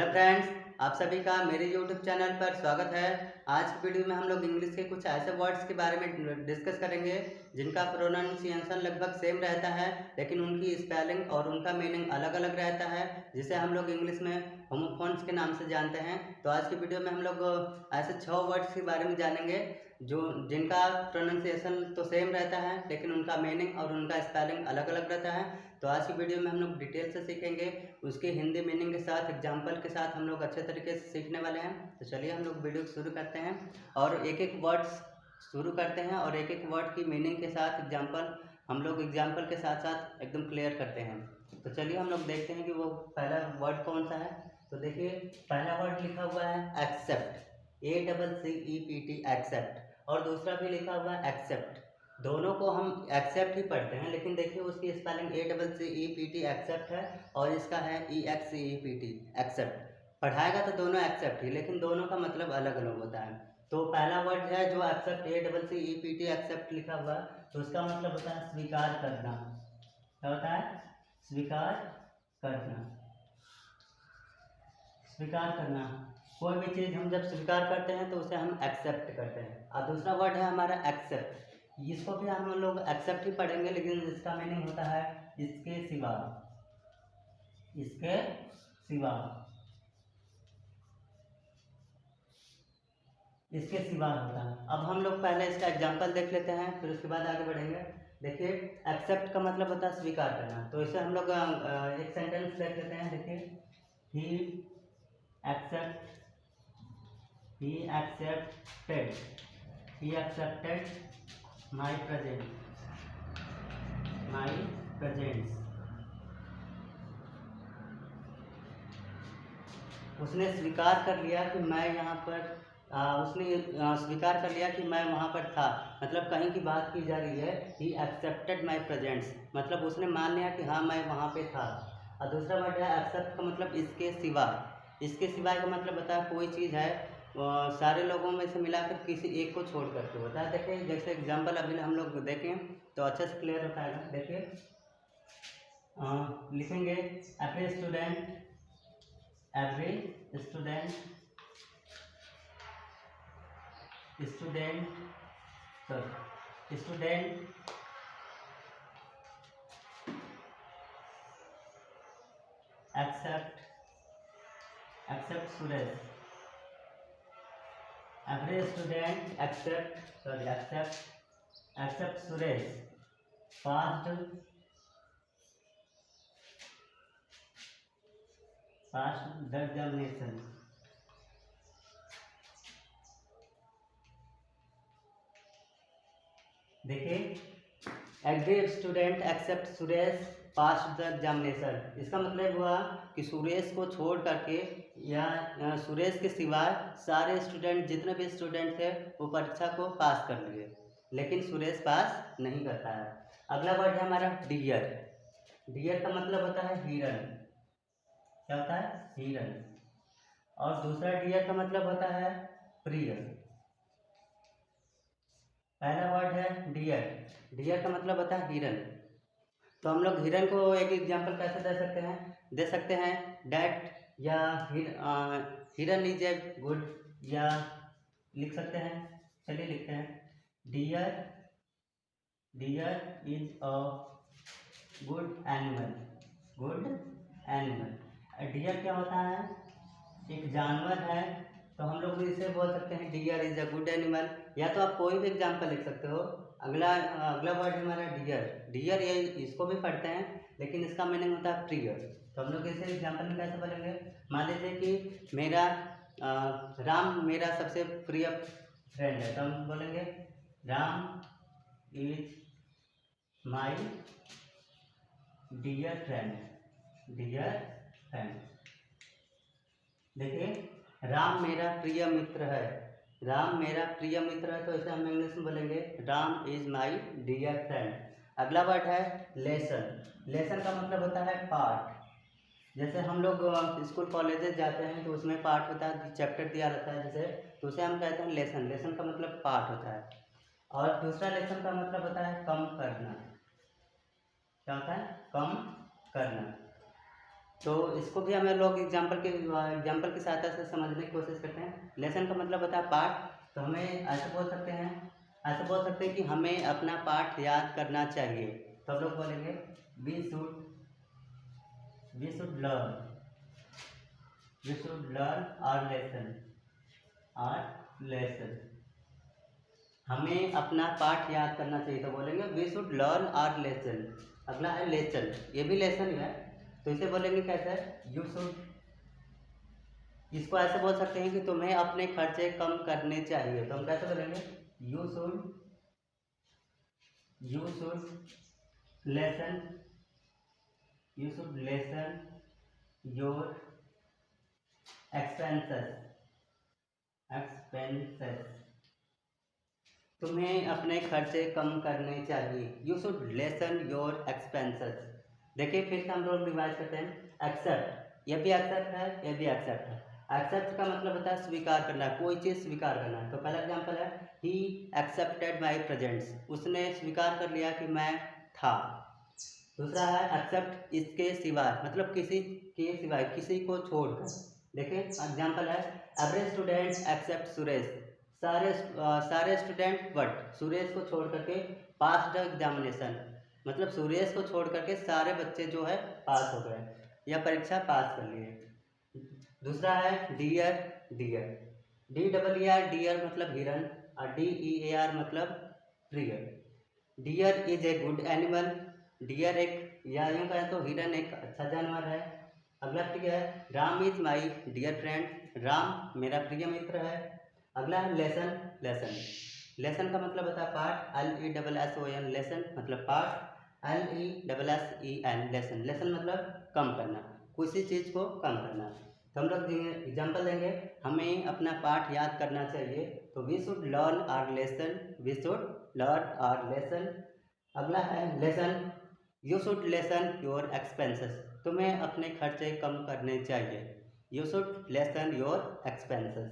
Hello friends, आप सभी का मेरे यूट्यूब चैनल पर स्वागत है। आज की वीडियो में हम लोग इंग्लिश के कुछ ऐसे वर्ड्स के बारे में डिस्कस करेंगे जिनका प्रोनाउंसिएशन लगभग सेम रहता है, लेकिन उनकी स्पेलिंग और उनका मीनिंग अलग अलग रहता है, जिसे हम लोग इंग्लिश में होमोफोन्स के नाम से जानते हैं। तो आज की वीडियो में हम लोग ऐसे 6 वर्ड्स के बारे में जानेंगे जो जिनका प्रोनाउंसिएशन तो सेम रहता है, लेकिन उनका मीनिंग और उनका स्पेलिंग अलग अलग रहता है। तो आज की वीडियो में हम लोग डिटेल से सीखेंगे, उसके हिंदी मीनिंग के साथ एग्जाम्पल के साथ हम लोग अच्छे तरीके से सीखने वाले हैं। तो चलिए हम लोग वीडियो शुरू करते हैं और एक एक वर्ड्स शुरू करते हैं और एक एक वर्ड की मीनिंग के साथ एग्जाम्पल हम लोग एग्जाम्पल के साथ साथ एकदम क्लियर करते हैं। तो चलिए हम लोग देखते हैं कि वो पहला वर्ड कौन सा है। तो देखिए, पहला वर्ड लिखा हुआ है एक्सेप्ट, ACCEPT एक्सेप्ट, और दूसरा भी लिखा हुआ है एक्सेप्ट। दोनों को हम एक्सेप्ट ही पढ़ते हैं, लेकिन देखिए उसकी स्पेलिंग ACCEPT एक्सेप्ट है और इसका है EXCEPT एक्सेप्ट। पढ़ाएगा तो दोनों एक्सेप्ट ही, लेकिन दोनों का मतलब अलग अलग होता है। तो पहला वर्ड है जो एक्सेप्ट ACCEPT एक्सेप्ट लिखा हुआ, तो उसका मतलब होता है स्वीकार करना। क्या होता है? स्वीकार करना। स्वीकार करना, कोई भी चीज़ हम जब स्वीकार करते हैं तो उसे हम एक्सेप्ट करते हैं। और दूसरा वर्ड है हमारा एक्सेप्ट, इसको भी हम लोग एक्सेप्ट ही पढ़ेंगे, लेकिन इसका मीनिंग होता है इसके सिवा। इसके सिवा, इसके सिवा होता है। अब हम लोग पहले इसका एग्जाम्पल देख लेते हैं, फिर उसके बाद आगे बढ़ेंगे। देखिए, एक्सेप्ट का मतलब होता है स्वीकार करना, तो इसे हम लोग एक सेंटेंस देख लेते हैं। देखिए, ही accepted my presents। उसने स्वीकार कर लिया कि मैं यहाँ पर उसने स्वीकार कर लिया कि मैं वहाँ पर था। मतलब कहीं की बात की जा रही है, ही एक्सेप्टेड माई प्रेजेंट्स, मतलब उसने मान लिया कि हाँ मैं वहाँ पे था। और दूसरा वर्ड है एक्सेप्ट का मतलब इसके सिवा। इसके सिवा का मतलब होता है कोई चीज़ है सारे लोगों में से मिलाकर किसी एक को छोड़ करके होता है। देखिए, जैसे एग्जाम्पल अभी हम लोग देखें तो अच्छे से क्लियर होता है। देखिए, लिखेंगे every student except Suresh. Every student except Suresh passed the examination. देखिए, every student except Suresh pass the examination, इसका मतलब हुआ कि सुरेश को छोड़ करके या सुरेश के सिवाय सारे स्टूडेंट, जितने भी स्टूडेंट थे, वो परीक्षा को पास कर लिए, लेकिन सुरेश पास नहीं करता है। अगला वर्ड है हमारा डियर। डियर का मतलब होता है हिरन। क्या होता है? हिरन। और दूसरा डियर का मतलब होता है प्रिय। पहला वर्ड है डियर, डियर का मतलब होता है हिरन। तो हम लोग हिरन को एक एग्जांपल कैसे दे सकते हैं डैट, या हिरन इज ए गुड, या लिख सकते हैं। चलिए लिखते हैं, deer is a good animal. Deer क्या होता है? एक जानवर है, तो हम लोग इसे बोल सकते हैं deer is a good animal, या तो आप कोई भी एग्जांपल लिख सकते हो। अगला वर्ड हमारा डियर। डियर ये इसको भी पढ़ते हैं, लेकिन इसका मीनिंग होता है प्रिय। तो हम लोग इसे एग्जांपल में कैसे बोलेंगे? मान लीजिए कि मेरा राम मेरा सबसे प्रिय फ्रेंड है, तो हम बोलेंगे Ram is my dear friend. देखिए, राम मेरा प्रिय मित्र है। तो इसे हम इंग्लिश में बोलेंगे Ram is my dear friend. अगला वर्ड है लेसन। लेसन का मतलब होता है पाठ। जैसे हम लोग स्कूल कॉलेजेस जाते हैं तो उसमें पाठ होता है, चैप्टर दिया रहता है जैसे, तो उसे हम कहते हैं लेसन। लेसन का मतलब पाठ होता है। और दूसरा लेसन का मतलब होता है कम करना। क्या होता है? कम करना। तो इसको भी हमें लोग एग्जाम्पल की सहायता से समझने की कोशिश करते हैं। लेसन का मतलब होता है पाठ, तो हमें ऐसे बोल सकते हैं कि हमें अपना पाठ याद करना चाहिए। तो हम लोग बोलेंगे we should learn our lesson. हमें अपना पाठ याद करना चाहिए, तो बोलेंगे we should learn our lesson. अगला है लेसन, ये भी लेसन ही है, तो इसे बोलेंगे कैसे, यू शुड। इसको ऐसे बोल सकते हैं कि तुम्हें अपने खर्चे कम करने चाहिए, तो हम कैसे बोलेंगे, you should lessen your expenses. तुम्हें अपने खर्चे कम करने चाहिए, you should lessen your expenses. देखिए फिर से हम लोग रिवाइज करते हैं। एक्सेप्ट, ये भी एक्सेप्ट है, ये भी एक्सेप्ट है। एक्सेप्ट का मतलब होता है स्वीकार करना, कोई चीज़ स्वीकार करना। तो पहला एग्जाम्पल है ही एक्सेप्टेड माई प्रेजेंट्स, उसने स्वीकार कर लिया कि मैं था। दूसरा है एक्सेप्ट इसके सिवाय, मतलब किसी के सिवाय, किसी को छोड़कर। देखिए एग्जाम्पल है एवरी स्टूडेंट एक्सेप्ट सुरेश, सारे स्टूडेंट बट सुरेश को छोड़ करके पास द एग्जामिनेशन, मतलब सुरेश को छोड़ करके सारे बच्चे जो है पास हो गए या परीक्षा पास कर लिए। दूसरा है डियर, डियर मतलब हिरन, और DEAR मतलब प्रिय। Deer is a good animal, deer एक, या यूँ कहें तो हिरन एक अच्छा जानवर है। अगला प्रिय है Ram is my dear friend, Ram मेरा प्रिय मित्र है। अगला है लेसन का मतलब होता है पाठ, LESSON, लेसन मतलब पाठ, LESSEN लेसन मतलब कम करना, किसी चीज़ को कम करना। तो हम लोग एग्जाम्पल देंगे, हमें अपना पाठ याद करना चाहिए, तो we should learn our lesson. अगला है lesson, you should lessen your expenses, तुम्हें अपने खर्चे कम करने चाहिए, you should lessen your expenses.